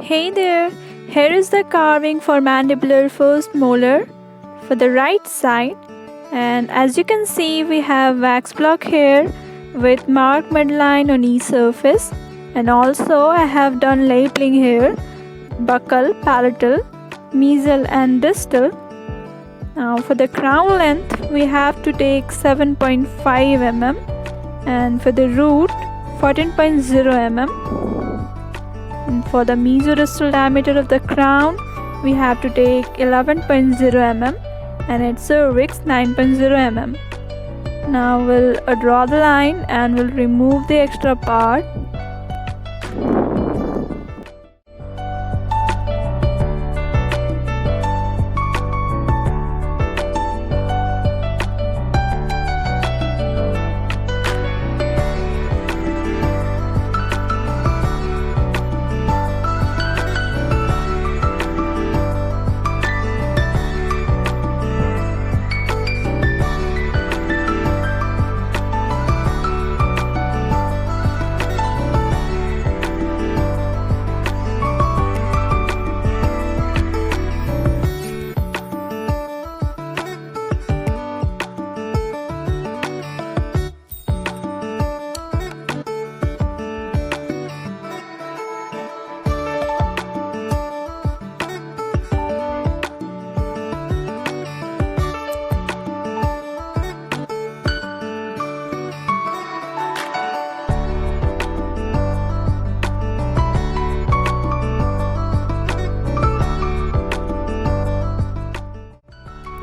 Hey there, here is the carving for mandibular first molar for the right side, and as you can see we have wax block here with marked midline on each surface, and also I have done labeling here, buccal, palatal, mesial and distal. Now for the crown length we have to take 7.5 mm and for the root 14.0 mm. And for the mesodistal diameter of the crown, we have to take 11.0 mm and its cervix 9.0 mm. Now we'll draw the line and we'll remove the extra part.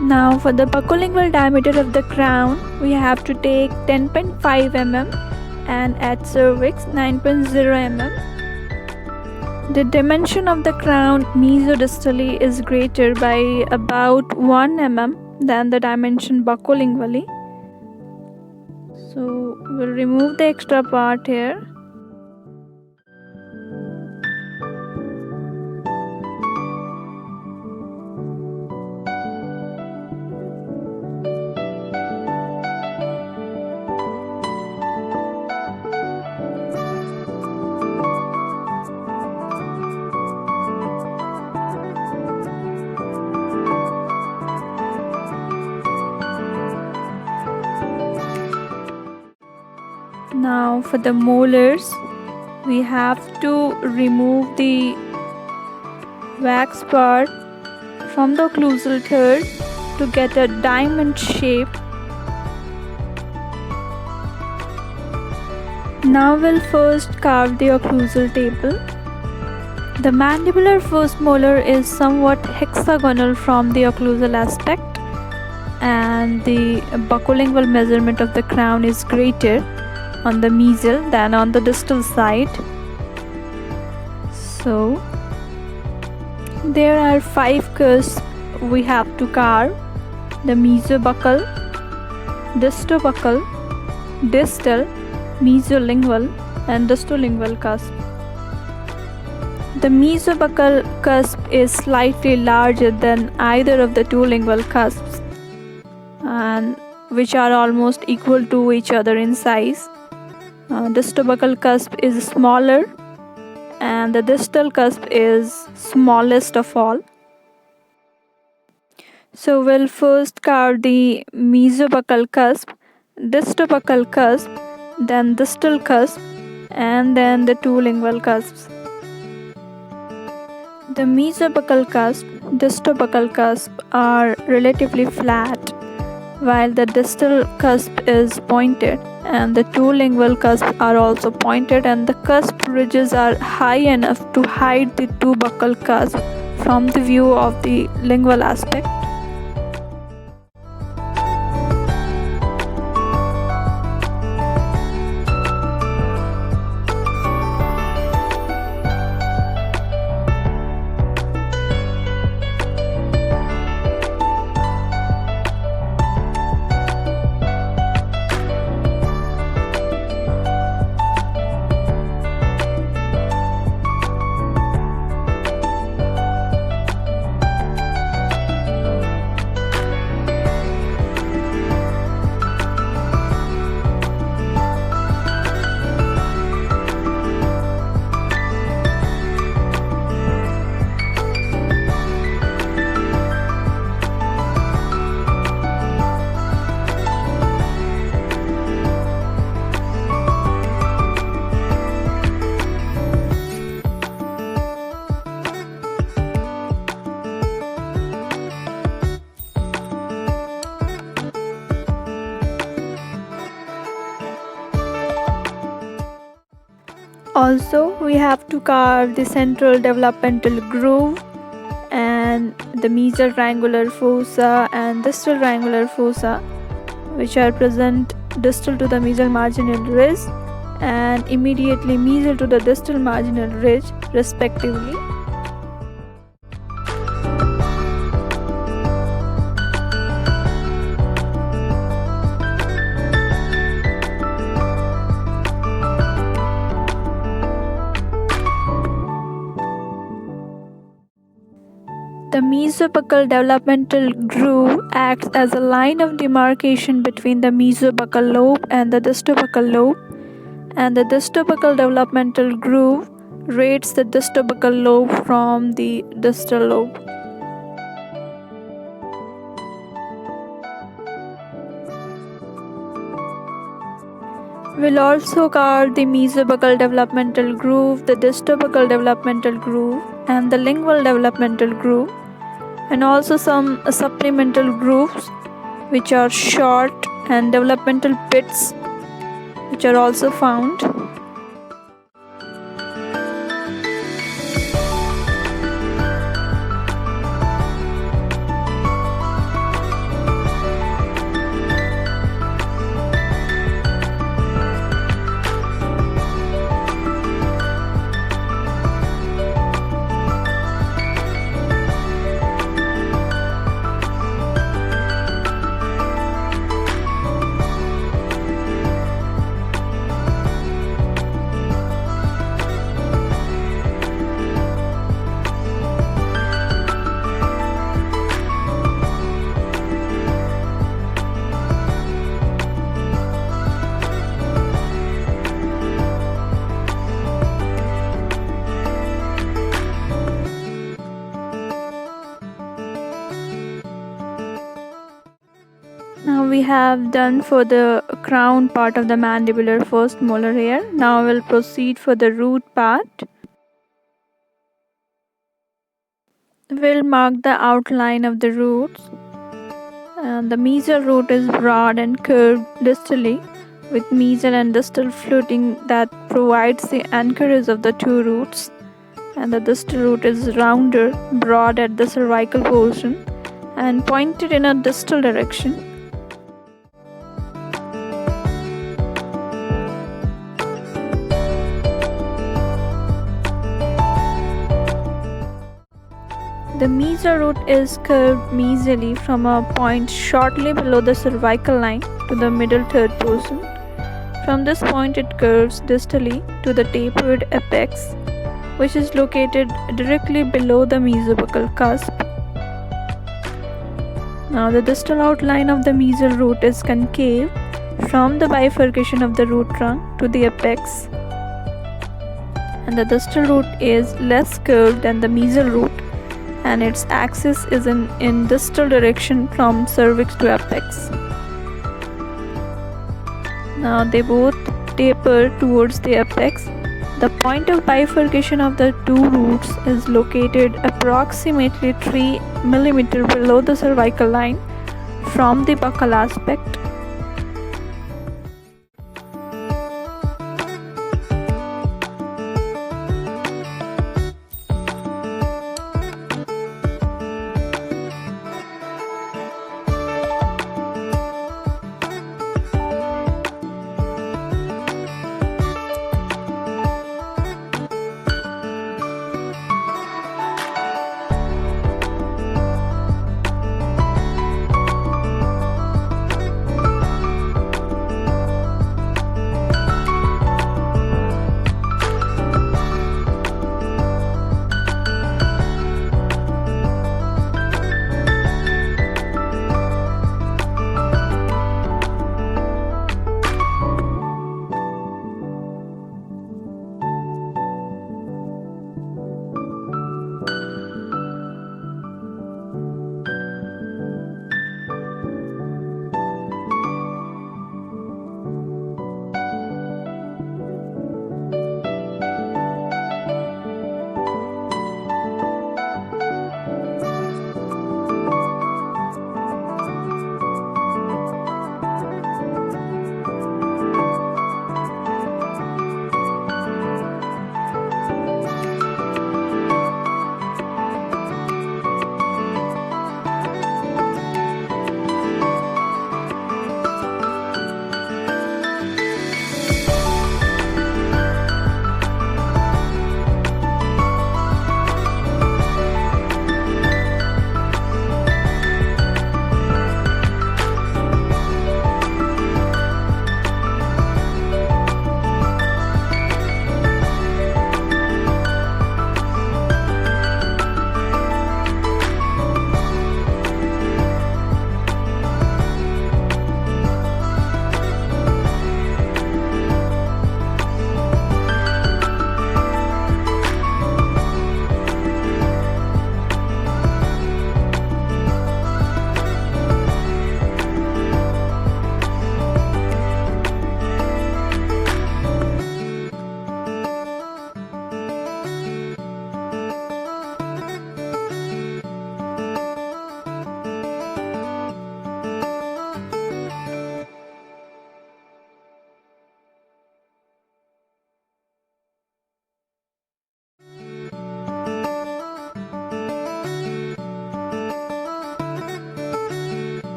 Now for the buccolingual diameter of the crown, we have to take 10.5 mm and at cervix 9.0 mm. The dimension of the crown mesodistally is greater by about 1 mm than the dimension buccolingually. So we'll remove the extra part here. Now for the molars, we have to remove the wax part from the occlusal third to get a diamond shape. Now we'll first carve the occlusal table. The mandibular first molar is somewhat hexagonal from the occlusal aspect, and the buccolingual measurement of the crown is greater on the mesial than on the distal side. So there are 5 cusps we have to carve: the mesobuccal, distobuccal, distal, mesolingual and distolingual cusp. The mesobuccal cusp is slightly larger than either of the two lingual cusps, and which are almost equal to each other in size. Distobuccal cusp is smaller and the distal cusp is smallest of all. So we'll first carve the mesobuccal cusp, distobuccal cusp, then distal cusp, and then the two lingual cusps. The mesobuccal cusp, distobuccal cusp are relatively flat, while the distal cusp is pointed, and the two lingual cusps are also pointed, and the cusp ridges are high enough to hide the two buccal cusps from the view of the lingual aspect. Also, we have to carve the central developmental groove and the mesial triangular fossa and distal triangular fossa, which are present distal to the mesial marginal ridge and immediately mesial to the distal marginal ridge, respectively. The mesobuccal developmental groove acts as a line of demarcation between the mesobuccal lobe and the distobuccal lobe, and the distobuccal developmental groove rates the distobuccal lobe from the distal lobe. We'll also carve the mesobuccal developmental groove, the distobuccal developmental groove, and the lingual developmental groove, and also some supplemental grooves which are short and developmental pits which are also found. Now we have done for the crown part of the mandibular first molar here. Now we'll proceed for the root part. We'll mark the outline of the roots. The mesial root is broad and curved distally, with mesial and distal fluting that provides the anchorage of the two roots. And the distal root is rounder, broad at the cervical portion, and pointed in a distal direction. The mesial root is curved mesially from a point shortly below the cervical line to the middle third portion. From this point it curves distally to the tapered apex, which is located directly below the mesobuccal cusp. Now the distal outline of the mesial root is concave from the bifurcation of the root trunk to the apex, and the distal root is less curved than the mesial root, and its axis is in distal direction from cervix to apex. Now they both taper towards the apex. The point of bifurcation of the two roots is located approximately 3 mm below the cervical line from the buccal aspect.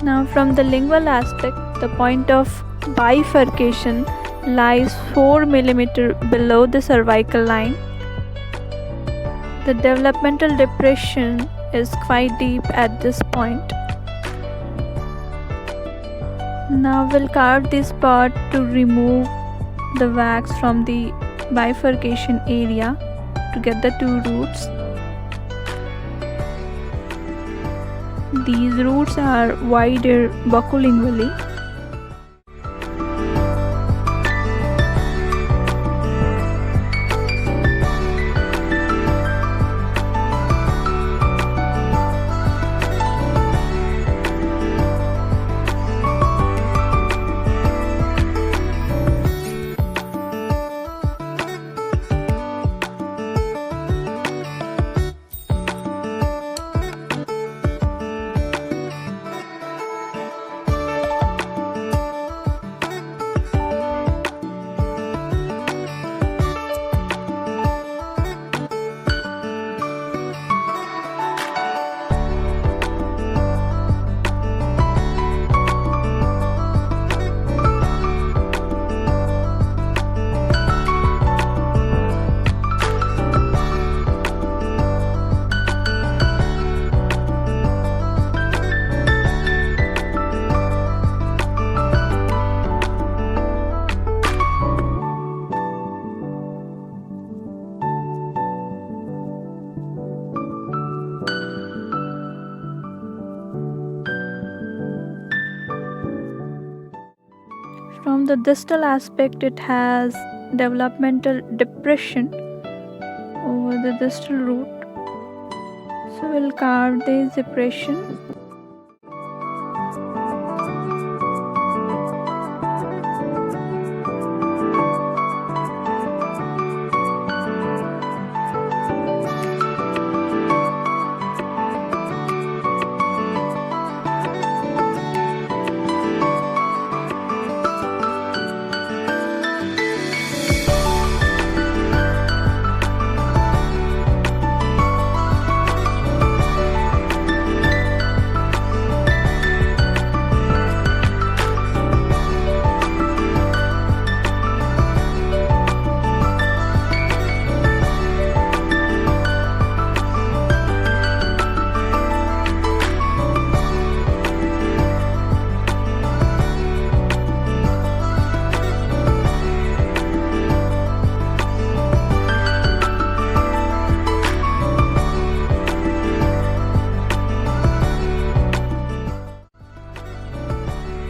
Now from the lingual aspect, the point of bifurcation lies 4 mm below the cervical line. The developmental depression is quite deep at this point. Now we'll carve this part to remove the wax from the bifurcation area to get the 2 roots. These roots are wider buccolingually. From the distal aspect, it has developmental depression over the distal root. So we'll carve this depression.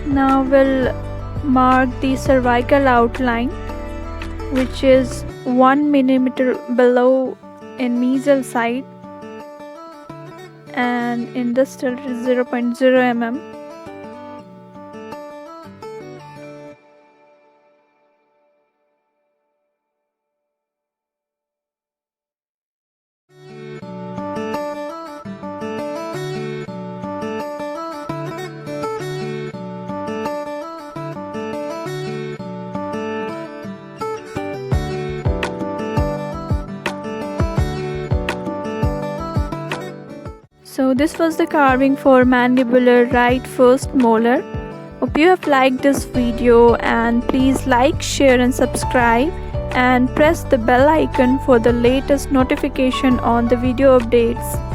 Now we'll mark the cervical outline, which is 1 mm below in mesial side and in distal is 0.0 mm. So this was the carving for mandibular right first molar. Hope you have liked this video, and please like, share and subscribe and press the bell icon for the latest notification on the video updates.